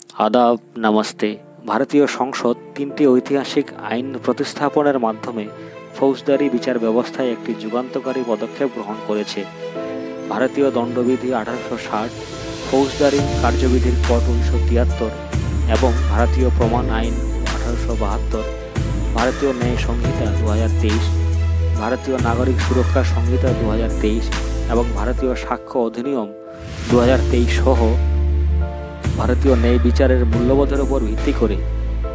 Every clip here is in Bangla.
আদাব, নমস্তে। ভারতীয় সংসদ তিনটি ঐতিহাসিক আইন প্রতিস্থাপনের মাধ্যমে ফৌজদারি বিচার ব্যবস্থায় একটি যুগান্তকারী পদক্ষেপ গ্রহণ করেছে। ভারতীয় দণ্ডবিধি 1860, ফৌজদারি কার্যবিধির কোড 1973 এবং ভারতীয় প্রমাণ আইন 1872, ভারতীয় ন্যায় সংহিতা 2023, ভারতীয় নাগরিক সুরক্ষা সংহিতা 2023 এবং ভারতীয় সাক্ষ্য অধিনিয়ম 2023 সহ ভারতীয় ন্যায় বিচারের মূল্যবোধের উপর ভিত্তি করে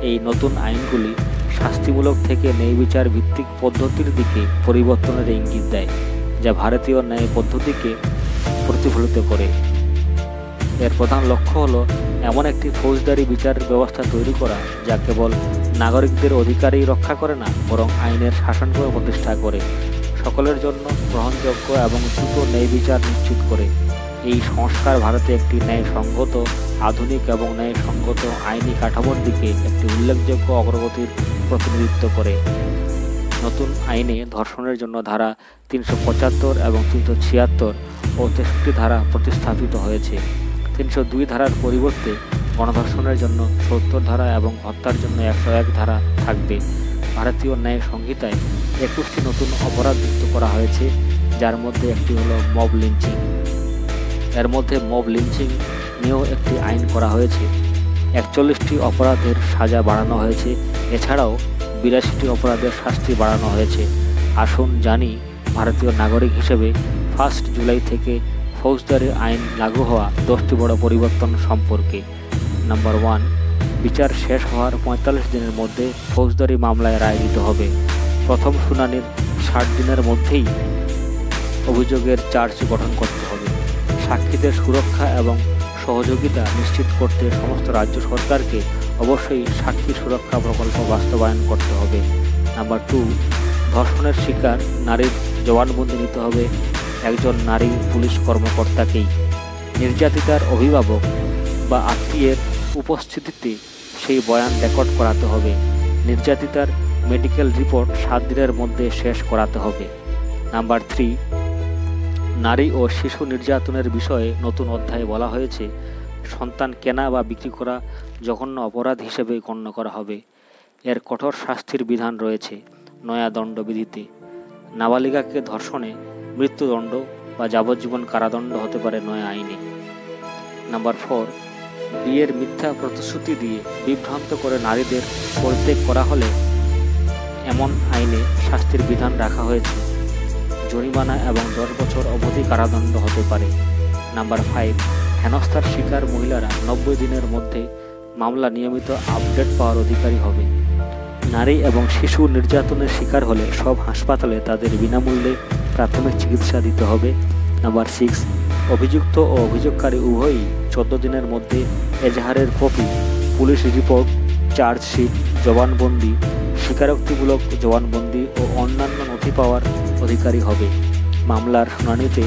এই নতুন আইনগুলি শাস্তিমূলক থেকে ন্যায় বিচার ভিত্তিক পদ্ধতির দিকে পরিবর্তনের ইঙ্গিত দেয়, যা ভারতীয় ন্যায় পদ্ধতিকে প্রতিফলিত করে। এর প্রধান লক্ষ্য হল এমন একটি ফৌজদারি বিচার ব্যবস্থা তৈরি করা যা কেবল নাগরিকদের অধিকারই রক্ষা করে না, বরং আইনের শাসনকে প্রতিষ্ঠা করে, সকলের জন্য গ্রহণযোগ্য এবং দ্রুত ন্যায় বিচার নিশ্চিত করে। এই সংস্কার ভারতে একটি ন্যায়সঙ্গত, আধুনিক এবং ন্যায়সঙ্গত আইনি কাঠামোর দিকে একটি উল্লেখযোগ্য অগ্রগতির প্রতিনিধিত্ব করে। নতুন আইনে ধর্ষণের জন্য ধারা 375 এবং 376 ও 63 ধারা প্রতিস্থাপিত হয়েছে। 302 ধারার পরিবর্তে গণধর্ষণের জন্য 70 ধারা এবং হত্যার জন্য 101 ধারা থাকবে। ভারতীয় ন্যায় সংহিতায় 21টি নতুন অপরাধ যুক্ত করা হয়েছে, যার মধ্যে একটি হলো মব লিঞ্চিং। এর মধ্যে মব লিঞ্চিং নিয়েও একটি আইন করা হয়েছে। 41টি অপরাধের সাজা বাড়ানো হয়েছে। এছাড়াও 82টি অপরাধের শাস্তি বাড়ানো হয়েছে। আসুন জানি ভারতীয় নাগরিক হিসেবে 1 জুলাই থেকে ফৌজদারি আইন লাগু হওয়া 10টি বড় পরিবর্তন সম্পর্কে। নাম্বার 1, বিচার শেষ হওয়ার 45 দিনের মধ্যে ফৌজদারি মামলায় রায় দিতে হবে। প্রথম শুনানির 60 দিনের মধ্যেই অভিযোগের চার্জ গঠন করতে হবে। সাক্ষীদের সুরক্ষা এবং সহযোগিতা নিশ্চিত করতে সমস্ত রাজ্য সরকারকে অবশ্যই সাক্ষী সুরক্ষা প্রকল্প বাস্তবায়ন করতে হবে। নাম্বার 2, ধর্ষণের শিকার নারীর জবানবন্দি নিতে হবে একজন নারী পুলিশ কর্মকর্তাকেই। নির্যাতিতার অভিভাবক বা আত্মীয়ের উপস্থিতিতে সেই বয়ান রেকর্ড করাতে হবে। নির্যাতিতার মেডিকেল রিপোর্ট 7 দিনের মধ্যে শেষ করাতে হবে। নাম্বার 3, নারী ও শিশু নির্যাতনের বিষয়ে নতুন অধ্যায়ে বলা হয়েছে সন্তান কেনা বা বিক্রি করা জঘন্য অপরাধ হিসেবে গণ্য করা হবে। এর কঠোর শাস্তির বিধান রয়েছে নয়া দণ্ডবিধিতে। নাবালিকাকে ধর্ষণে মৃত্যুদণ্ড বা যাবজ্জীবন কারাদণ্ড হতে পারে নয়া আইনে। নাম্বার 4, বিয়ের মিথ্যা প্রতিশ্রুতি দিয়ে বিভ্রান্ত করে নারীদের পরিত্যাগ করা হলে এমন আইনে শাস্তির বিধান রাখা হয়েছে। জরিমানা এবং 10 বছর অবধি কারাদণ্ড হতে পারে। নাম্বার 5, হেনস্থার শিকার মহিলারা 90 দিনের মধ্যে মামলা নিয়মিত আপডেট পাওয়ার অধিকারী হবে। নারী এবং শিশু নির্যাতনের শিকার হলে সব হাসপাতালে তাদের বিনামূল্যে প্রাথমিক চিকিৎসা দিতে হবে। নাম্বার 6, অভিযুক্ত ও অভিযোগকারী উভয়ই 14 দিনের মধ্যে এজাহারের কপি, পুলিশ রিপোর্ট, চার্জশিট, জবানবন্দি, স্বীকারোক্তিমূলক জবানবন্দি ও অন্যান্য নথি পাওয়ার অধিকারী হবে। মামলার শুনানিতে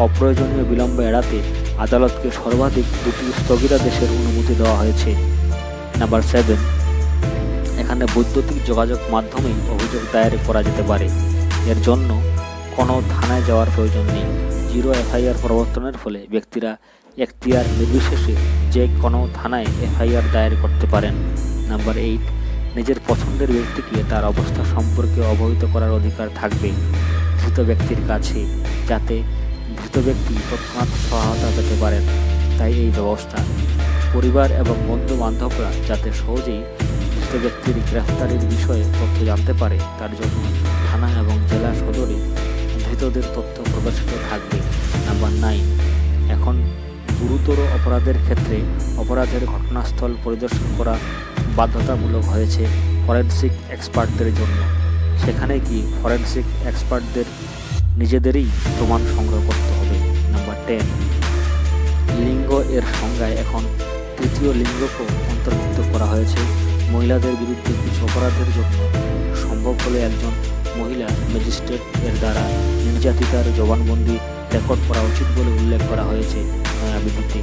অপ্রয়োজনীয় বিলম্ব এড়াতে আদালতকে সর্বাধিক 2টি স্থগিতাদেশের অনুমতি দেওয়া হয়েছে। নাম্বার 7, এখানে বৈদ্যুতিক যোগাযোগ মাধ্যমেই অভিযোগ দায়ের করা যেতে পারে। এর জন্য কোনো থানায় যাওয়ার প্রয়োজন নেই। 0 FIR প্রবর্তনের ফলে ব্যক্তিরা এখতিয়ার নির্বিশেষে যে কোনো থানায় FIR দায়ের করতে পারেন। নাম্বার 8, নিজের পছন্দের ব্যক্তিকে তার অবস্থা সম্পর্কে অবহিত করার অধিকার থাকবে ধৃত ব্যক্তির কাছে, যাতে ধৃত ব্যক্তি তৎক্ষণাৎ সহায়তা পেতে পারেন। তাই এই ব্যবস্থা পরিবার এবং বন্ধু বান্ধবরা যাতে সহজেই ধৃত ব্যক্তির গ্রেফতারির বিষয়ে তথ্য জানতে পারে, তার জন্য থানা এবং জেলা সদরে ধৃতদের তথ্য প্রদর্শিত থাকবে। নাম্বার 9, এখন গুরুতর অপরাধের ক্ষেত্রে অপরাধের ঘটনাস্থল পরিদর্শন করা বাধ্যতামূলক হয়েছে ফরেনসিক এক্সপার্টদের জন্য। সেখানে কি ফরেনসিক এক্সপার্টদের নিজেদেরই প্রমাণ সংগ্রহ করতে হবে। নাম্বার 10, লিঙ্গ এর সংজ্ঞায় এখন তৃতীয় লিঙ্গকেও অন্তর্ভুক্ত করা হয়েছে। মহিলাদের বিরুদ্ধে কিছু অপরাধের জন্য সম্ভব হলে একজন মহিলা ম্যাজিস্ট্রেট এর দ্বারা নির্যাতিতার জবানবন্দি রেকর্ড করা উচিত বলে উল্লেখ করা হয়েছে নয়া বিধিতে।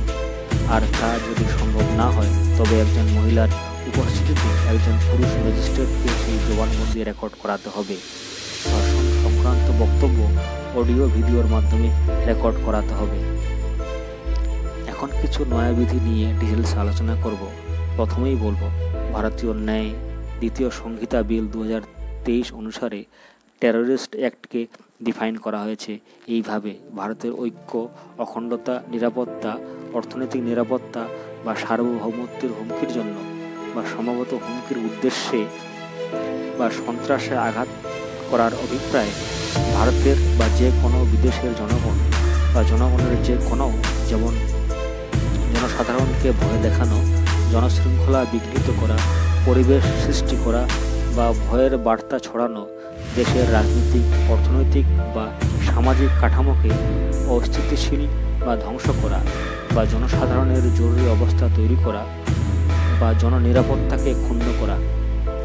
আর তা যদি সম্ভব না হয় তবে একজন মহিলার উপস্থিতিতে একজন পুরুষ ম্যাজিস্ট্রেটকে সেই জবানবন্দি রেকর্ড করাতে হবে। ধর্ষণ সংক্রান্ত বক্তব্য অডিও ভিডিওর মাধ্যমে রেকর্ড করাতে হবে। এখন কিছু নয়া বিধি নিয়ে ডিটেলস আলোচনা করব। প্রথমেই বলবো, ভারতীয় ন্যায় দ্বিতীয় সংহিতা বিল 2023 অনুসারে টেররিস্ট অ্যাক্টকে ডিফাইন করা হয়েছে এইভাবে: ভারতের ঐক্য, অখণ্ডতা, নিরাপত্তা, অর্থনৈতিক নিরাপত্তা বা সার্বভৌমত্বের হুমকির জন্য বা সম্ভবত হুমকির উদ্দেশ্যে বা সন্ত্রাসে আঘাত করার অভিপ্রায়ে ভারতের বা যে কোনো বিদেশের জনগণ বা জনগণের যে কোনো, যেমন জনসাধারণকে ভয় দেখানো, জনশৃঙ্খলা বিঘ্নিত করা, পরিবেশ সৃষ্টি করা বা ভয়ের বার্তা ছড়ানো, দেশের রাজনৈতিক, অর্থনৈতিক বা সামাজিক কাঠামোকে অস্থিতিশীল বা ধ্বংস করা বা জনসাধারণের জরুরি অবস্থা তৈরি করা বা জননিরাপত্তাকে ক্ষুণ্ণ করা,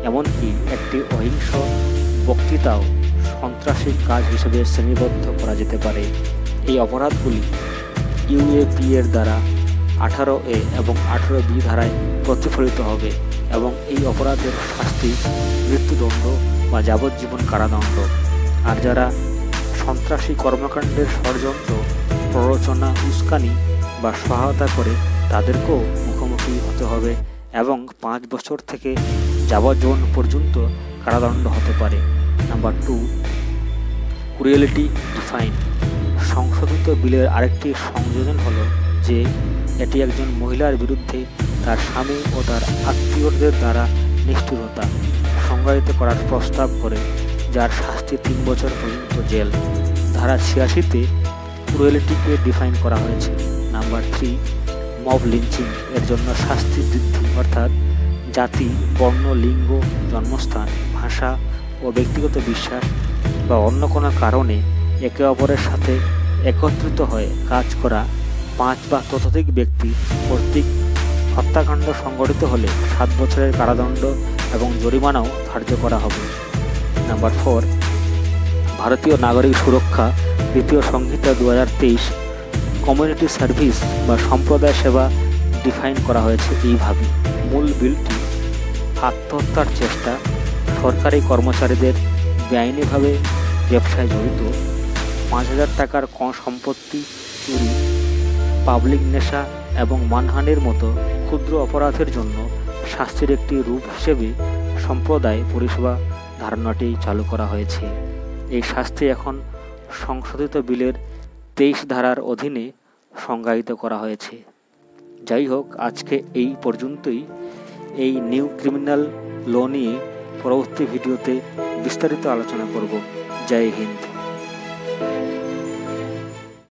এমনকি একটি অহিংস বক্তৃতাও সন্ত্রাসী কাজ হিসেবে শ্রেণীবদ্ধ করা যেতে পারে। এই অপরাধগুলি ইউএপি এর দ্বারা 18A এবং 18B ধারায় প্রতিফলিত হবে এবং এই অপরাধের শাস্তি মৃত্যুদণ্ড বা যাবজ্জীবন কারাদণ্ড। আর যারা সন্ত্রাসী কর্মকাণ্ডের ষড়যন্ত্র, প্ররোচনা, উস্কানি বা সহায়তা করে তাদেরকেও মুখোমুখি হতে হবে এবং 5 বছর থেকে যাবজ্জীবন পর্যন্ত কারাদণ্ড হতে পারে। Number 2, cruelty define. সংশোধিত বিলের আরেকটি সংযোজন হলো যে এটি একজন মহিলার বিরুদ্ধে তার স্বামী ও তার আত্মীয়দের দ্বারা নিষ্ঠুরতা সংজ্ঞায়িত করার প্রস্তাব করে, যার শাস্তি 3 বছর পর্যন্ত জেল। ধারা 86-তে ক্রুয়েলিটিকে ডিফাইন করা হয়েছে। নাম্বার 3, মব লিঞ্চিং এর জন্য শাস্তি বৃদ্ধি, অর্থাৎ জাতি, বর্ণ, লিঙ্গ, জন্মস্থান, ভাষা ও ব্যক্তিগত বিশ্বাস বা অন্য কোনো কারণে একে অপরের সাথে একত্রিত হয়ে কাজ করা 5 বা ততোধিক ব্যক্তি কর্তৃক হত্যাকাণ্ড সংঘটিত হলে 7 বছরের কারাদণ্ড এবং জরিমানাও ধার্য করা হবে। নাম্বার 4, ভারতীয় নাগরিক সুরক্ষা দ্বিতীয় সংহিতা 2023 কমিউনিটি সার্ভিস বা সম্প্রদায় সেবা ডিফাইন করা হয়েছে এইভাবে: মূল বিলটি আত্মহত্যার চেষ্টা, সরকারি কর্মচারীদের বেআইনিভাবে ব্যবসায় জড়িত, 5,000 টাকার কম সম্পত্তি চুরি, পাবলিক নেশা এবং মানহানির মতো ক্ষুদ্র অপরাধের জন্য শাস্তির একটি রূপ হিসেবে সম্প্রদায় পরিষেবা ধারণাটি চালু করা হয়েছে। এই শাস্তি এখন সংশোধিত বিলের 23 ধারার অধীনে সংজ্ঞায়িত করা হয়েছে। যাই হোক, আজকে এই পর্যন্তই। এই নিউ ক্রিমিনাল ল নিয়ে পরবর্তী ভিডিওতে বিস্তারিত আলোচনা করব। জয় হিন্দ।